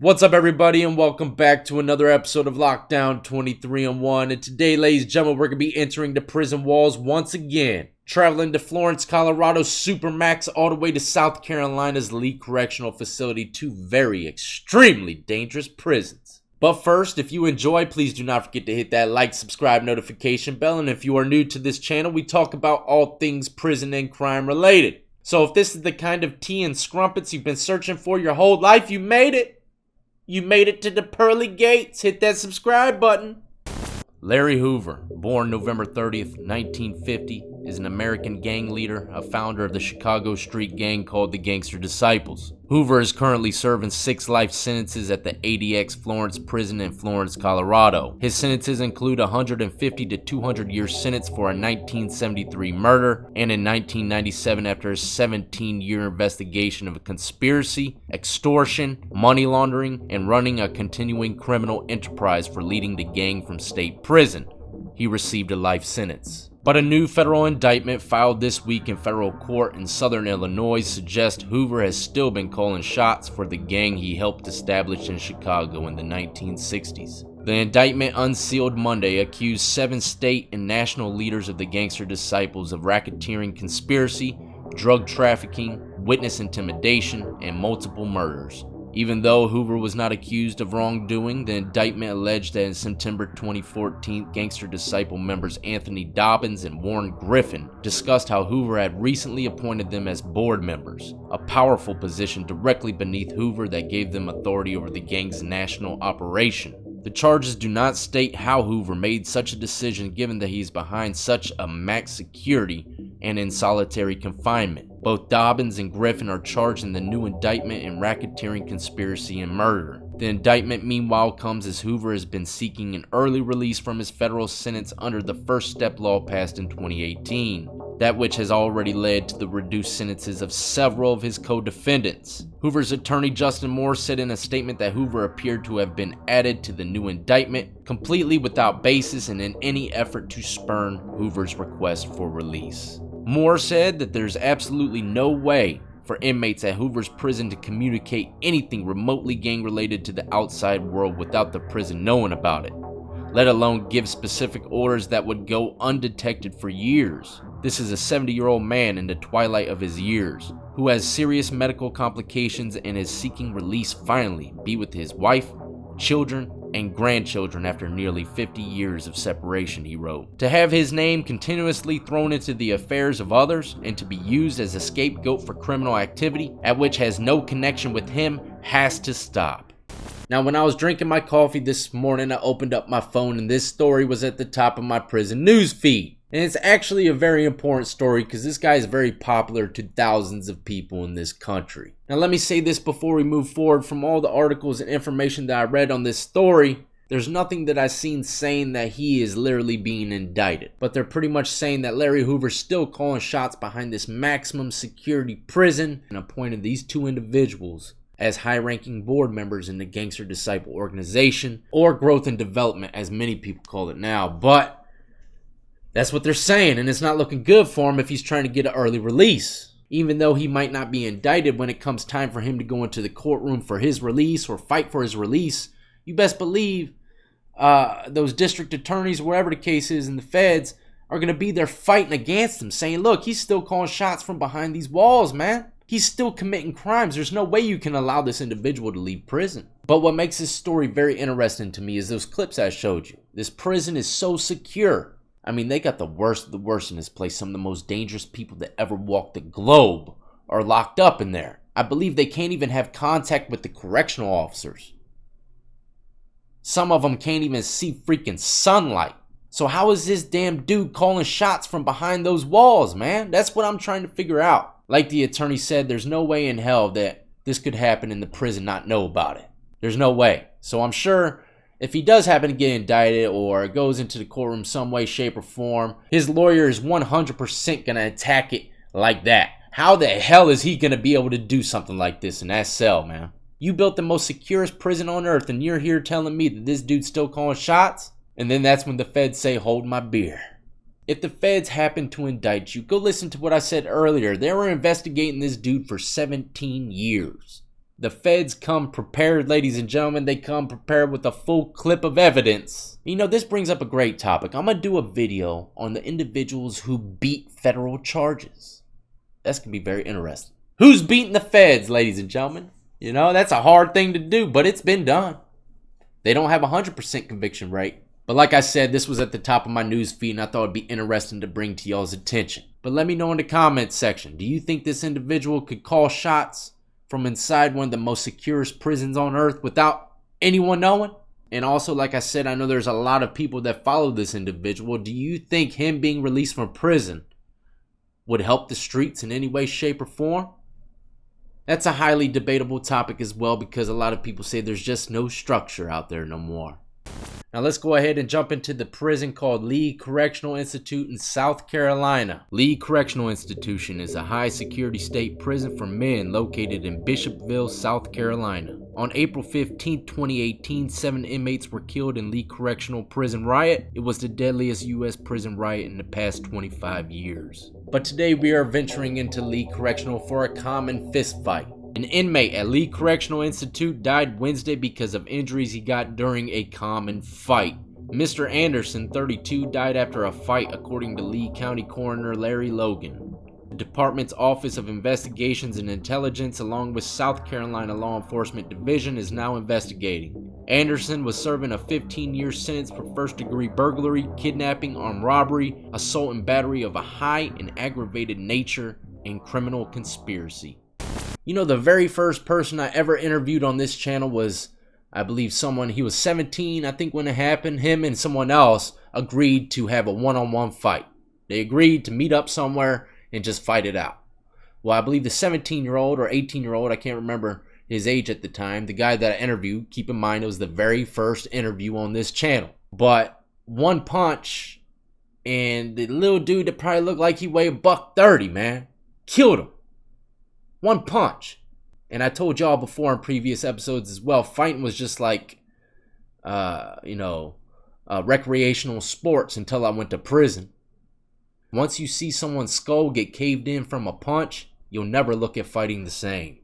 What's up, everybody, and welcome back to another episode of Lockdown 23-1. And today, ladies and gentlemen, we're going to be entering the prison walls once again. Traveling to Florence, Colorado, SUPERMAX, all the way to South Carolina's Lee Correctional Facility, two very extremely dangerous prisons. But first, if you enjoy, please do not forget to hit that like, subscribe, notification bell. And if you are new to this channel, we talk about all things prison and crime related. So if this is the kind of tea and scrumpets you've been searching for your whole life, you made it. You made it to the pearly gates. Hit that subscribe button. Larry Hoover, born November 30th, 1950, is an American gang leader, a founder of the Chicago street gang called the Gangster Disciples. Hoover is currently serving 6 life sentences at the ADX Florence prison in Florence, Colorado. His sentences include a 150 to 200 year sentence for a 1973 murder, and in 1997 after a 17-year investigation of a conspiracy, extortion, money laundering, and running a continuing criminal enterprise for leading the gang from state prison. He received a life sentence. But a new federal indictment filed this week in federal court in southern Illinois suggests Hoover has still been calling shots for the gang he helped establish in Chicago in the 1960s. The indictment, unsealed Monday, accused 7 state and national leaders of the Gangster Disciples of racketeering conspiracy, drug trafficking, witness intimidation, and multiple murders. Even though Hoover was not accused of wrongdoing, the indictment alleged that in September 2014, Gangster Disciple members Anthony Dobbins and Warren Griffin discussed how Hoover had recently appointed them as board members, a powerful position directly beneath Hoover that gave them authority over the gang's national operation. The charges do not state how Hoover made such a decision, given that he is behind such a max security and in solitary confinement. Both Dobbins and Griffin are charged in the new indictment in racketeering, conspiracy, and murder. The indictment, meanwhile, comes as Hoover has been seeking an early release from his federal sentence under the First Step law passed in 2018, that which has already led to the reduced sentences of several of his co-defendants. Hoover's attorney Justin Moore said in a statement that Hoover appeared to have been added to the new indictment completely without basis and in any effort to spurn Hoover's request for release. Moore said that there's absolutely no way for inmates at Hoover's prison to communicate anything remotely gang-related to the outside world without the prison knowing about it, let alone give specific orders that would go undetected for years. This is a 70-year-old man in the twilight of his years, who has serious medical complications and is seeking release finally, be with his wife, children, and grandchildren after nearly 50 years of separation, he wrote. To have his name continuously thrown into the affairs of others and to be used as a scapegoat for criminal activity at which has no connection with him has to stop. Now, when I was drinking my coffee this morning, I opened up my phone and this story was at the top of my prison news feed. And it's actually a very important story because this guy is very popular to thousands of people in this country. Now, let me say this before we move forward. From all the articles and information that I read on this story, there's nothing that I've seen saying that he is literally being indicted. But they're pretty much saying that Larry Hoover's still calling shots behind this maximum security prison and appointed these 2 individuals as high-ranking board members in the Gangster Disciple organization, or growth and development as many people call it now. But that's what they're saying, and it's not looking good for him if he's trying to get an early release. Even though he might not be indicted, when it comes time for him to go into the courtroom for his release or fight for his release, you best believe those district attorneys, wherever the case is, and the feds are going to be there fighting against him, saying, look, he's still calling shots from behind these walls, man. He's still committing crimes. There's no way you can allow this individual to leave prison. But what makes this story very interesting to me is those clips I showed you. This prison is so secure. I mean, they got the worst of the worst in this place. Some of the most dangerous people that ever walked the globe are locked up in there. I believe they can't even have contact with the correctional officers. Some of them can't even see freaking sunlight. So how is this damn dude calling shots from behind those walls, man? That's what I'm trying to figure out. Like the attorney said, there's no way in hell that this could happen in the prison not know about it. There's no way. So I'm sure if he does happen to get indicted or goes into the courtroom some way, shape, or form, his lawyer is 100% going to attack it like that. How the hell is he going to be able to do something like this in that cell, man? You built the most securest prison on earth and you're here telling me that this dude's still calling shots? And then that's when the feds say, hold my beer. If the feds happen to indict you, go listen to what I said earlier. They were investigating this dude for 17 years. The feds come prepared, ladies and gentlemen. They come prepared with a full clip of evidence. You know, this brings up a great topic. I'm going to do a video on the individuals who beat federal charges. That's going to be very interesting. Who's beating the feds, ladies and gentlemen? You know, that's a hard thing to do, but it's been done. They don't have a 100% conviction rate. But like I said, this was at the top of my news feed, and I thought it'd be interesting to bring to y'all's attention. But let me know in the comments section. Do you think this individual could call shots from inside one of the most securest prisons on earth without anyone knowing? And also, like I said, I know there's a lot of people that follow this individual. Do you think him being released from prison would help the streets in any way, shape, or form? That's a highly debatable topic as well, because a lot of people say there's just no structure out there no more. Now let's go ahead and jump into the prison called Lee Correctional Institute in South Carolina. Lee Correctional Institution is a high security state prison for men located in Bishopville, South Carolina. On April 15, 2018, 7 inmates were killed in Lee Correctional Prison riot. It was the deadliest U.S. prison riot in the past 25 years. But today we are venturing into Lee Correctional for a common fist fight. An inmate at Lee Correctional Institute died Wednesday because of injuries he got during a common fight. Mr. Anderson, 32, died after a fight, according to Lee County Coroner Larry Logan. The department's Office of Investigations and Intelligence, along with South Carolina Law Enforcement Division, is now investigating. Anderson was serving a 15-year sentence for first-degree burglary, kidnapping, armed robbery, assault and battery of a high and aggravated nature, and criminal conspiracy. You know, the very first person I ever interviewed on this channel was, I believe, he was 17, I think, when it happened. Him and someone else agreed to have a one-on-one fight. They agreed to meet up somewhere and just fight it out. Well, I believe the 17-year-old or 18-year-old, I can't remember his age at the time, the guy that I interviewed, keep in mind, it was the very first interview on this channel. But one punch, and the little dude that probably looked like he weighed $130, man, killed him. One punch. And I told y'all before in previous episodes as well, fighting was just like, recreational sports until I went to prison. Once you see someone's skull get caved in from a punch, you'll never look at fighting the same.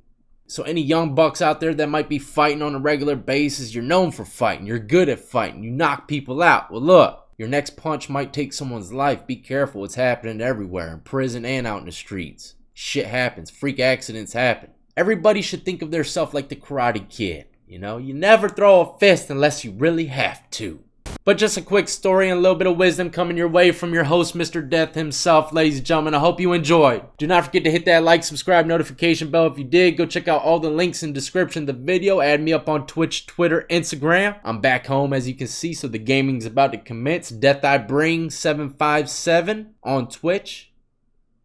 So any young bucks out there that might be fighting on a regular basis, you're known for fighting, you're good at fighting, you knock people out. Well, look, your next punch might take someone's life. Be careful, it's happening everywhere, in prison and out in the streets. Shit happens. Freak accidents happen. Everybody should think of themselves like the Karate Kid. You know, you never throw a fist unless you really have to. But just a quick story and a little bit of wisdom coming your way from your host, Mr. Death himself, ladies and gentlemen. I hope you enjoyed. Do not forget to hit that like, subscribe, notification bell if you did. Go check out all the links in the description of the video. Add me up on Twitch, Twitter, Instagram. I'm back home, as you can see, so the gaming's about to commence. Death I Bring 757 on Twitch.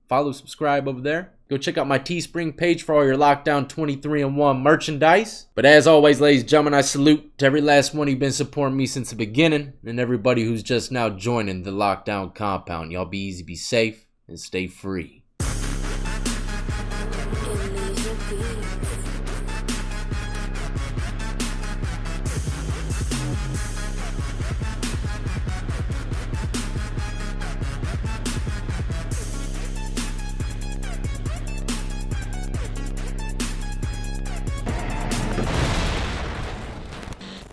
Follow, subscribe over there. Go check out my Teespring page for all your Lockdown 23-in-1 merchandise. But as always, ladies and gentlemen, I salute to every last one who's been supporting me since the beginning, and everybody who's just now joining the Lockdown compound. Y'all be easy, be safe, and stay free.